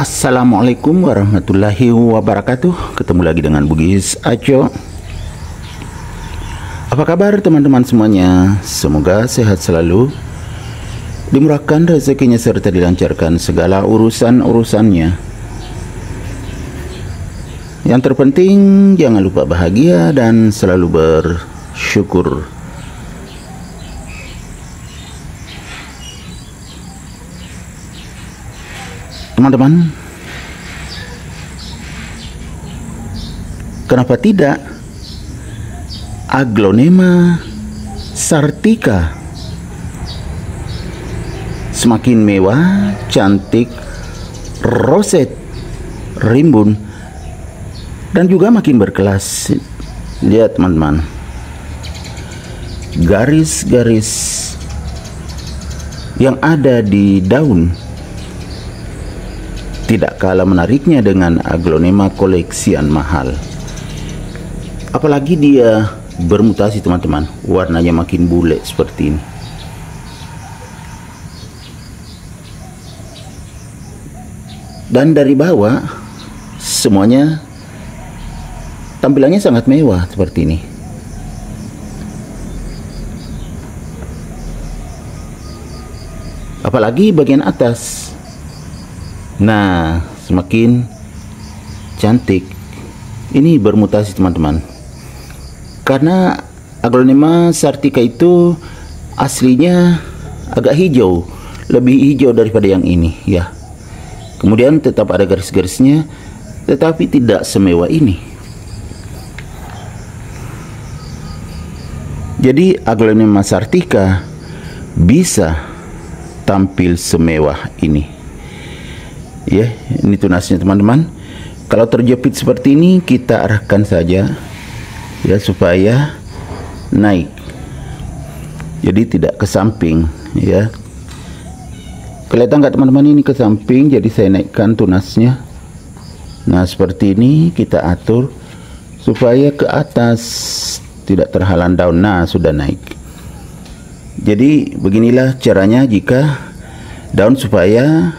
Assalamualaikum warahmatullahi wabarakatuh. Ketemu lagi dengan Bugis Aco. Apa kabar teman-teman semuanya? Semoga sehat selalu, dimurahkan rezekinya serta dilancarkan segala urusan-urusannya. Yang terpenting jangan lupa bahagia dan selalu bersyukur. Teman-teman, kenapa tidak Aglonema sartica semakin mewah, cantik, roset, rimbun, dan juga makin berkelas. Lihat teman-teman, garis-garis yang ada di daun tidak kalah menariknya dengan Aglonema koleksian mahal. Apalagi dia bermutasi teman-teman, warnanya makin bule seperti ini. Dan dari bawah semuanya tampilannya sangat mewah seperti ini. Apalagi bagian atas. Nah, semakin cantik. Ini bermutasi teman-teman. Karena Aglonema sartica itu aslinya agak hijau, lebih hijau daripada yang ini ya. Kemudian tetap ada garis-garisnya, tetapi tidak semewah ini. Jadi Aglonema sartica bisa tampil semewah ini. Ya, ini tunasnya teman-teman. Kalau terjepit seperti ini, kita arahkan saja ya supaya naik. Jadi tidak ke samping ya. Kelihatan nggak teman-teman, ini ke samping, jadi saya naikkan tunasnya. Nah, seperti ini kita atur supaya ke atas, tidak terhalang daun. Nah, sudah naik. Jadi beginilah caranya jika daun supaya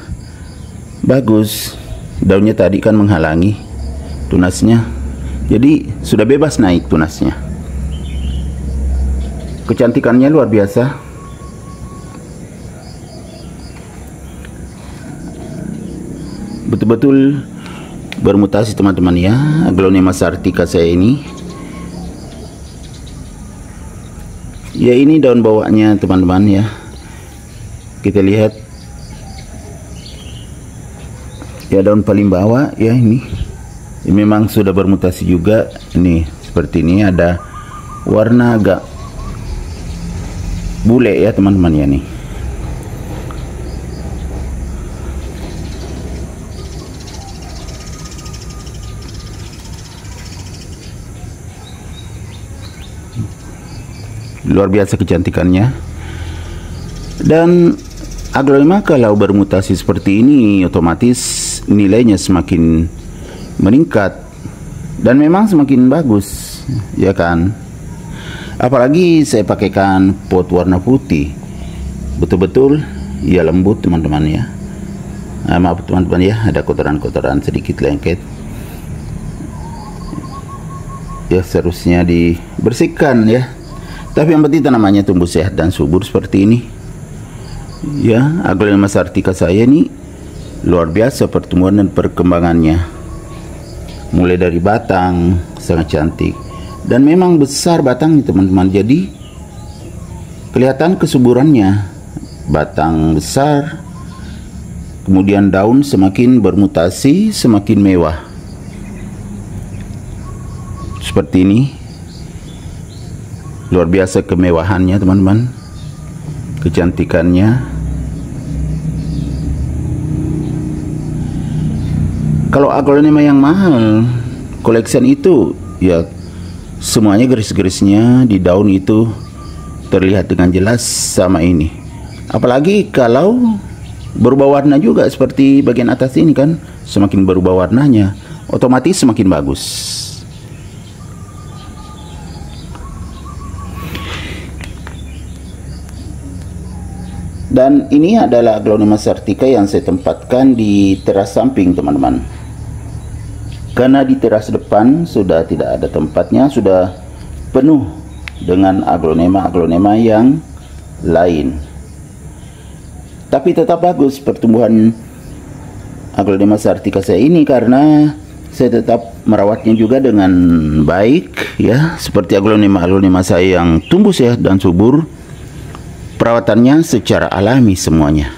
bagus. Daunnya tadi kan menghalangi tunasnya, jadi sudah bebas naik tunasnya. Kecantikannya luar biasa. Betul-betul bermutasi teman-teman ya, Aglonema sartica saya ini. Ya, ini daun bawahnya teman-teman ya. Kita lihat ya, daun paling bawah ya, ini memang sudah bermutasi juga. Ini seperti ini, ada warna agak bule ya teman-teman ya nih. Luar biasa kecantikannya. Dan Aglonema kalau bermutasi seperti ini, otomatis nilainya semakin meningkat dan memang semakin bagus ya kan. Apalagi saya pakaikan pot warna putih, betul-betul ya lembut teman-teman ya. Maaf teman-teman ya, ada kotoran-kotoran sedikit lengket ya, seharusnya dibersihkan ya. Tapi yang penting tanamannya tumbuh sehat dan subur seperti ini ya. Aglonema sartica saya ini luar biasa pertumbuhan dan perkembangannya. Mulai dari batang sangat cantik dan memang besar batangnya teman-teman, jadi kelihatan kesuburannya. Batang besar, kemudian daun semakin bermutasi, semakin mewah seperti ini. Luar biasa kemewahannya teman-teman, kecantikannya. Kalau Aglonema yang mahal koleksian itu ya, semuanya garis-garisnya di daun itu terlihat dengan jelas sama ini. Apalagi kalau berubah warna juga seperti bagian atas ini kan, semakin berubah warnanya otomatis semakin bagus. Dan ini adalah Aglonema sartica yang saya tempatkan di teras samping, teman-teman. Karena di teras depan sudah tidak ada tempatnya, sudah penuh dengan aglonema-aglonema yang lain. Tapi tetap bagus pertumbuhan Aglonema sartica saya ini, karena saya tetap merawatnya juga dengan baik, ya, seperti aglonema-aglonema saya yang tumbuh sehat dan subur. Perawatannya secara alami semuanya.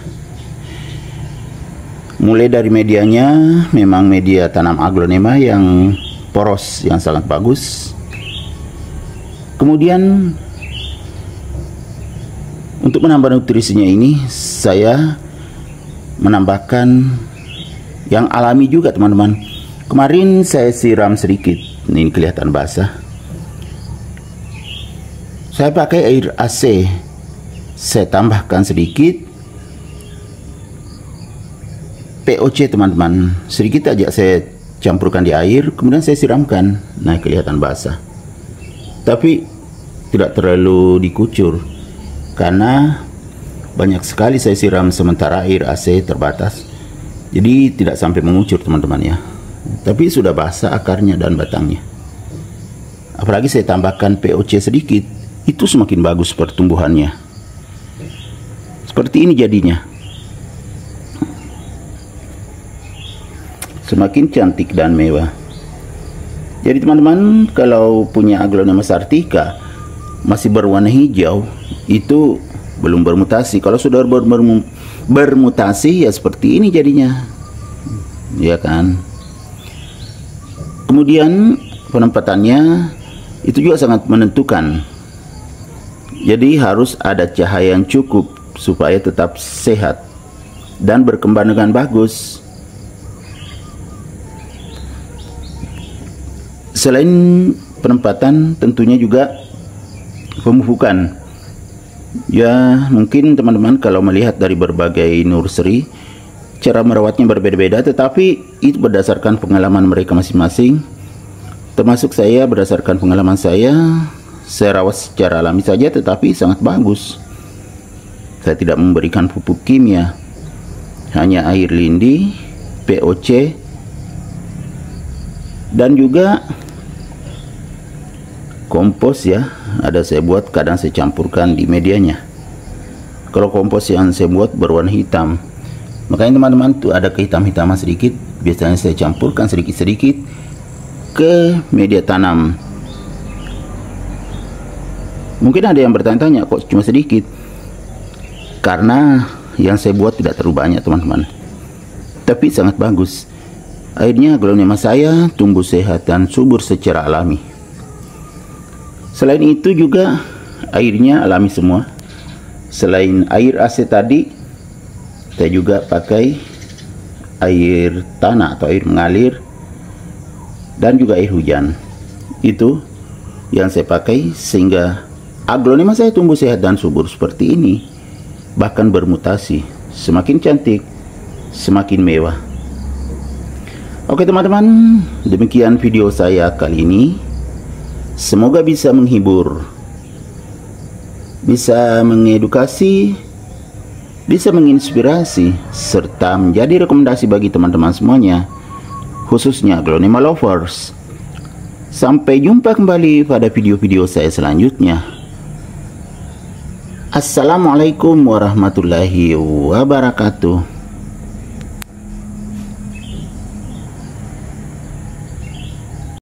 Mulai dari medianya, memang media tanam aglonema yang poros yang sangat bagus. Kemudian untuk menambah nutrisinya ini, saya menambahkan yang alami juga, teman-teman. Kemarin saya siram sedikit, ini kelihatan basah. Saya pakai air AC. Saya tambahkan sedikit POC, teman-teman. Sedikit aja saya campurkan di air, kemudian saya siramkan. Nah, kelihatan basah. Tapi tidak terlalu dikucur, karena banyak sekali saya siram sementara air AC terbatas. Jadi tidak sampai mengucur, teman-teman, ya. Tapi sudah basah akarnya dan batangnya. Apalagi saya tambahkan POC sedikit, itu semakin bagus pertumbuhannya. Seperti ini jadinya. Semakin cantik dan mewah. Jadi teman-teman, kalau punya Aglonema sartica masih berwarna hijau, itu belum bermutasi. Kalau sudah bermutasi, ya seperti ini jadinya, ya kan. Kemudian penempatannya itu juga sangat menentukan. Jadi harus ada cahaya yang cukup supaya tetap sehat dan berkembang dengan bagus. Selain penempatan, tentunya juga pemupukan. Ya, mungkin teman-teman kalau melihat dari berbagai nursery, cara merawatnya berbeda-beda, tetapi itu berdasarkan pengalaman mereka masing-masing. Termasuk saya, berdasarkan pengalaman saya rawat secara alami saja, tetapi sangat bagus. Saya tidak memberikan pupuk kimia, hanya air lindi, POC, dan juga kompos, ya. Ada saya buat, kadang saya campurkan di medianya. Kalau kompos yang saya buat berwarna hitam, makanya teman-teman tuh ada kehitam-hitaman sedikit, biasanya saya campurkan sedikit-sedikit ke media tanam. Mungkin ada yang bertanya-tanya, kok cuma sedikit? Karena yang saya buat tidak terlalu banyak, teman-teman, tapi sangat bagus. Akhirnya aglonema saya tumbuh sehat dan subur secara alami. Selain itu juga airnya alami semua. Selain air AC tadi, saya juga pakai air tanah atau air mengalir, dan juga air hujan. Itu yang saya pakai sehingga aglonema saya tumbuh sehat dan subur seperti ini. Bahkan bermutasi, semakin cantik, semakin mewah. Oke teman-teman, demikian video saya kali ini. Semoga bisa menghibur, bisa mengedukasi, bisa menginspirasi, serta menjadi rekomendasi bagi teman-teman semuanya, khususnya aglonema lovers. Sampai jumpa kembali pada video-video saya selanjutnya. Assalamualaikum warahmatullahi wabarakatuh.